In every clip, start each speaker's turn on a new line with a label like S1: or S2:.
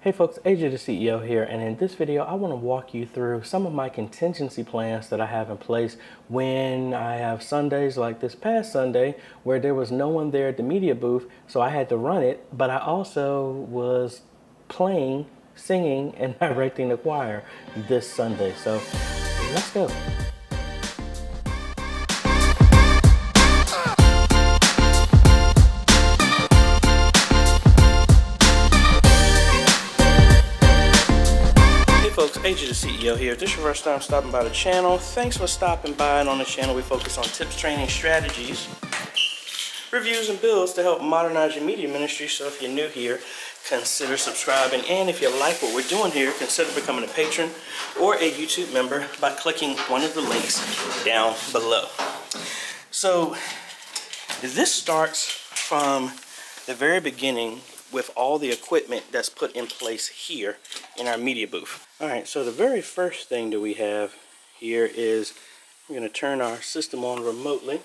S1: Hey folks, AJ the CEO here, and in this video I want to walk you through some of my contingency plans that I have in place when I have Sundays like this past Sunday where there was no one there at the media booth, so I had to run it, but I also was playing, singing, and directing the choir this Sunday. So let's go. Folks, AJ the CEO here. If this is your first time stopping by the channel, thanks for stopping by. And on the channel we focus on tips, training, strategies, reviews, and builds to help modernize your media ministry. So if you're new here, consider subscribing. And if you like what we're doing here, consider becoming a patron or a YouTube member by clicking one of the links down below. So this starts from the very beginning with all the equipment that's put in place here in our media booth. All right, so the very first thing that we have here is we're going to turn our system on remotely,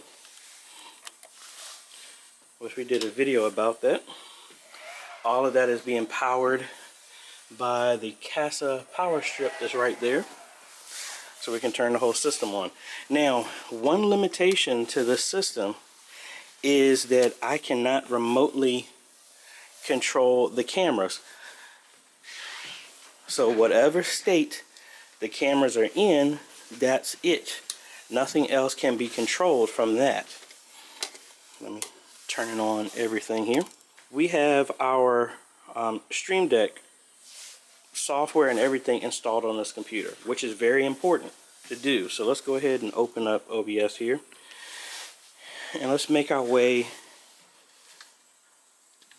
S1: which we did a video about that. All of that is being powered by the CASA power strip that's right there, so we can turn the whole system on. Now, one limitation to this system is that I cannot remotely control the cameras. So whatever state the cameras are in, that's it. Nothing else can be controlled from that. Let me turn it on everything here. We have our Stream Deck software and everything installed on this computer, which is very important to do. So let's go ahead and open up OBS here. And let's make our way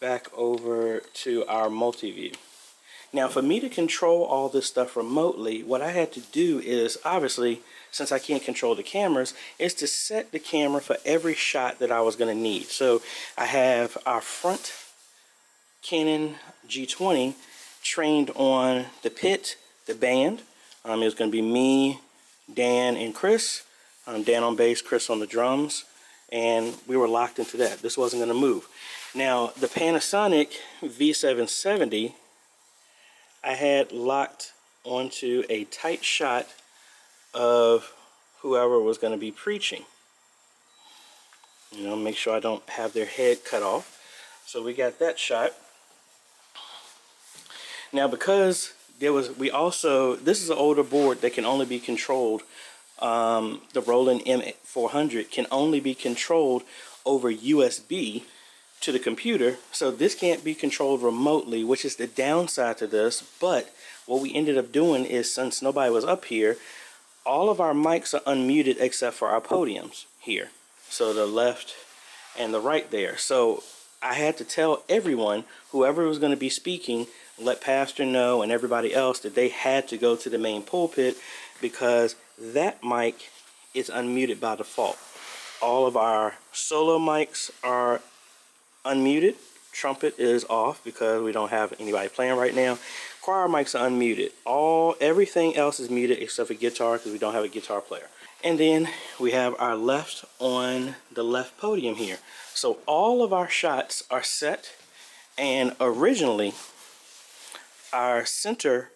S1: back over to our multi-view. Now, for me to control all this stuff remotely, what I had to do is, obviously, since I can't control the cameras, is to set the camera for every shot that I was going to need. So I have our front Canon G20 trained on the pit, the band. It's going to be me, Dan, and Chris. Dan on bass, Chris on the drums, and we were locked into that. This wasn't going to move. Now, the Panasonic V770, I had locked onto a tight shot of whoever was going to be preaching. You know, make sure I don't have their head cut off. So we got that shot. Now, because this is an older board that can only be controlled, the Roland M400 can only be controlled over USB to the computer, so this can't be controlled remotely, which is the downside to this. But what we ended up doing is, since nobody was up here, all of our mics are unmuted except for our podiums here, so the left and the right there. So I had to tell everyone, whoever was going to be speaking, let Pastor know and everybody else that they had to go to the main pulpit, because that mic is unmuted by default. All of our solo mics are unmuted. Trumpet is off because we don't have anybody playing right now. Choir mics are unmuted. Everything else is muted except for guitar, because we don't have a guitar player. And then we have our left on the left podium here. So all of our shots are set, and originally our center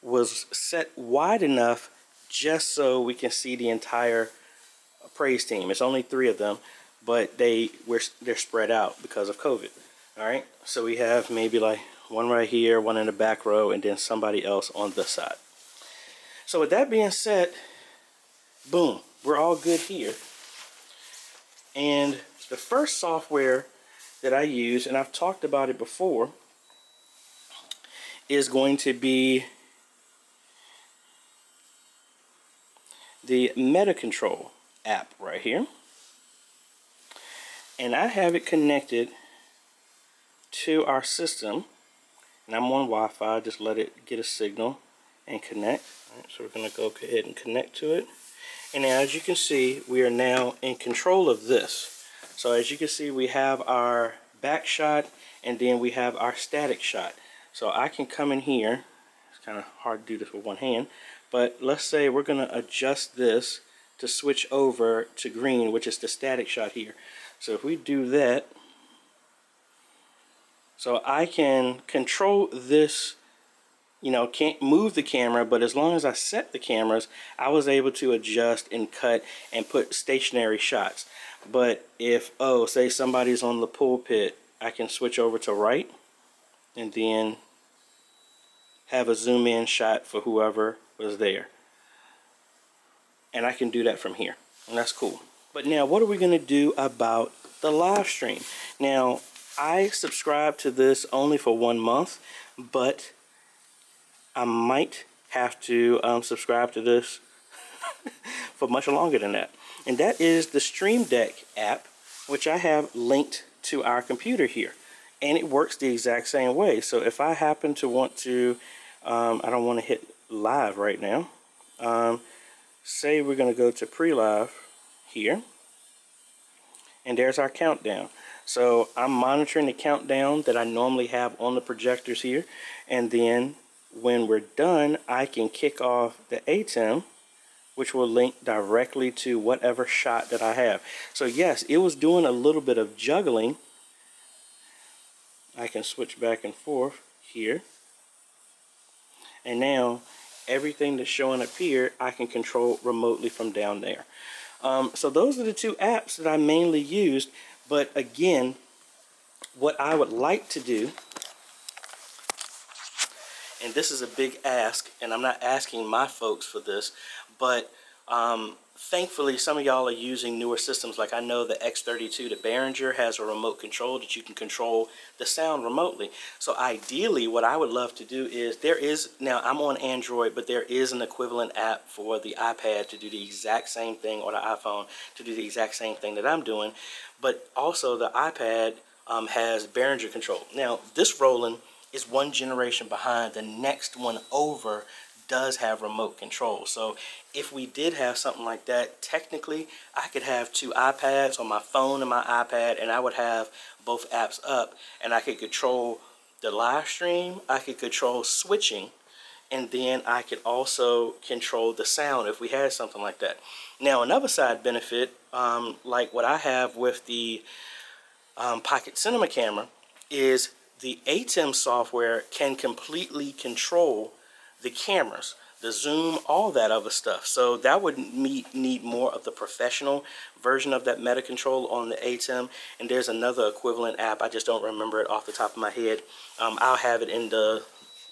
S1: was set wide enough just so we can see the entire praise team. It's only 3 of them, but they're spread out because of COVID. All right, so we have maybe like one right here, one in the back row, and then somebody else on this side. So with that being said, boom, we're all good here. And the first software that I use, and I've talked about it before, is going to be the Meta Control app right here. And I have it connected to our system, and I'm on Wi-Fi. Just let it get a signal and connect. All right, so we're going to go ahead and connect to it. And as you can see, we are now in control of this. So as you can see, we have our back shot, and then we have our static shot. So I can come in here. It's kind of hard to do this with one hand, but let's say we're going to adjust this to switch over to green, which is the static shot here. So if we do that, So I can control this, can't move the camera, but as long as I set the cameras, I was able to adjust and cut and put stationary shots. But if, say somebody's on the pulpit, I can switch over to right and then have a zoom in shot for whoever was there. And I can do that from here, and that's cool. But now what are we going to do about the live stream? Now, I subscribed to this only for 1 month, but I might have to subscribe to this for much longer than that. And that is the Stream Deck app, which I have linked to our computer here. And it works the exact same way. So if I happen to want to, I don't want to hit live right now. Say we're going to go to pre-live here. And there's our countdown. So I'm monitoring the countdown that I normally have on the projectors here. And then when we're done, I can kick off the ATEM, which will link directly to whatever shot that I have. So yes, it was doing a little bit of juggling. I can switch back and forth here. And now everything that's showing up here, I can control remotely from down there. So those are the two apps that I mainly used. But again, what I would like to do, and this is a big ask, and I'm not asking my folks for this, but thankfully some of y'all are using newer systems. Like I know the X32, the Behringer, has a remote control that you can control the sound remotely. So ideally what I would love to do is, now I'm on Android, but there is an equivalent app for the iPad to do the exact same thing, or the iPhone to do the exact same thing that I'm doing. But also the iPad has Behringer control. Now this Roland is one generation behind. The next one over does have remote control. So if we did have something like that, technically I could have two iPads on my phone and my iPad, and I would have both apps up, and I could control the live stream, I could control switching, and then I could also control the sound if we had something like that. Now another side benefit, like what I have with the Pocket Cinema camera, is the ATEM software can completely control the cameras, the zoom, all that other stuff. So that would need more of the professional version of that Meta Control on the ATEM. And there's another equivalent app, I just don't remember it off the top of my head. I'll have it in the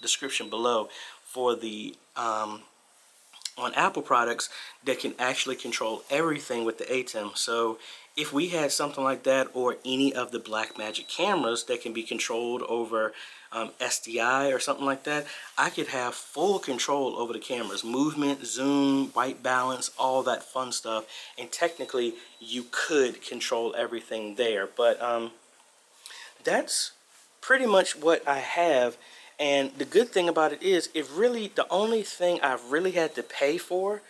S1: description below for the on Apple products that can actually control everything with the ATEM. So if we had something like that, or any of the Blackmagic cameras that can be controlled over SDI or something like that, I could have full control over the cameras, movement, zoom, white balance, all that fun stuff. And technically you could control everything there. But that's pretty much what I have. And the good thing about it is, the only thing I've really had to pay for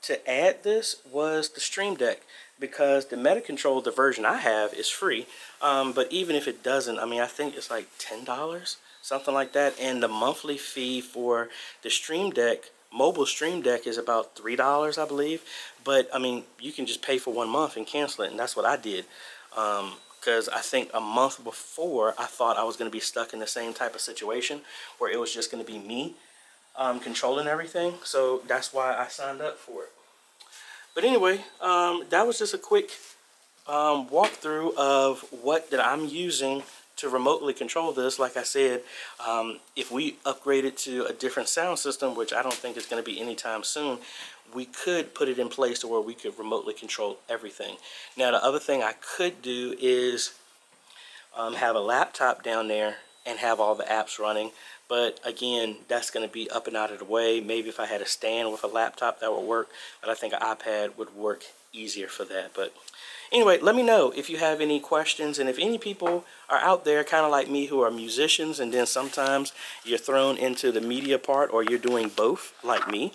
S1: to add this was the Stream Deck, because the Meta Control, the version I have, is free. But even if it doesn't, I mean, I think it's like $10, something like that. And the monthly fee for the Stream Deck, mobile Stream Deck, is about $3, I believe. But I mean, you can just pay for 1 month and cancel it, and that's what I did. Because I think a month before, I thought I was going to be stuck in the same type of situation where it was just going to be me controlling everything. So that's why I signed up for it. But anyway, that was just a quick walkthrough of what that I'm using to remotely control this. Like I said, if we upgrade it to a different sound system, which I don't think is going to be anytime soon, we could put it in place to where we could remotely control everything. Now, the other thing I could do is have a laptop down there and have all the apps running. But again, that's going to be up and out of the way. Maybe if I had a stand with a laptop, that would work. But I think an iPad would work easier for that. But anyway, let me know if you have any questions. And if any people are out there kind of like me who are musicians, and then sometimes you're thrown into the media part, or you're doing both like me,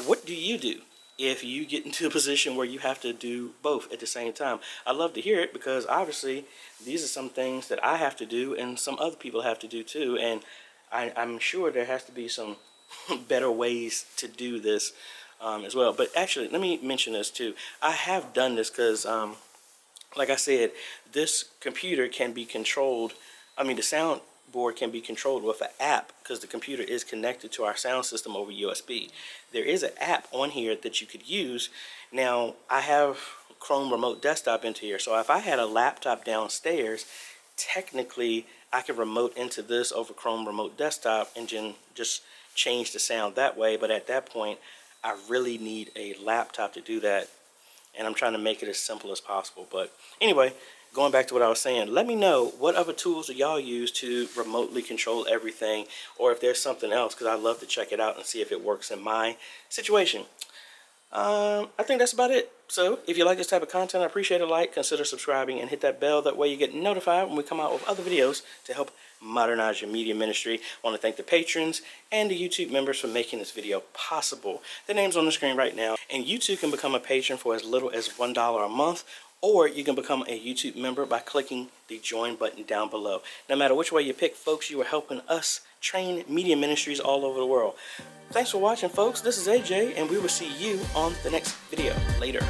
S1: what do you do if you get into a position where you have to do both at the same time? I'd love to hear it, because obviously these are some things that I have to do and some other people have to do too. And I'm sure there has to be some better ways to do this as well. But actually, let me mention this too. I have done this because, like I said, this computer can be controlled the soundboard can be controlled with an app because the computer is connected to our sound system over USB. There is an app on here that you could use. Now, I have Chrome Remote Desktop into here, so if I had a laptop downstairs, technically I could remote into this over Chrome Remote Desktop and then just change the sound that way. But at that point, I really need a laptop to do that, and I'm trying to make it as simple as possible. But anyway, going back to what I was saying, let me know what other tools do y'all use to remotely control everything, or if there's something else, because I'd love to check it out and see if it works in my situation. I think that's about it. So if you like this type of content, I appreciate a like, consider subscribing, and hit that bell. That way you get notified when we come out with other videos to help modernize your media ministry. I want to thank the patrons and the YouTube members for making this video possible. Their name's on the screen right now, and you too can become a patron for as little as $1 a month, or you can become a YouTube member by clicking the join button down below. No matter which way you pick, folks, you are helping us train media ministries all over the world. Thanks for watching, folks. This is AJ, and we will see you on the next video. Later.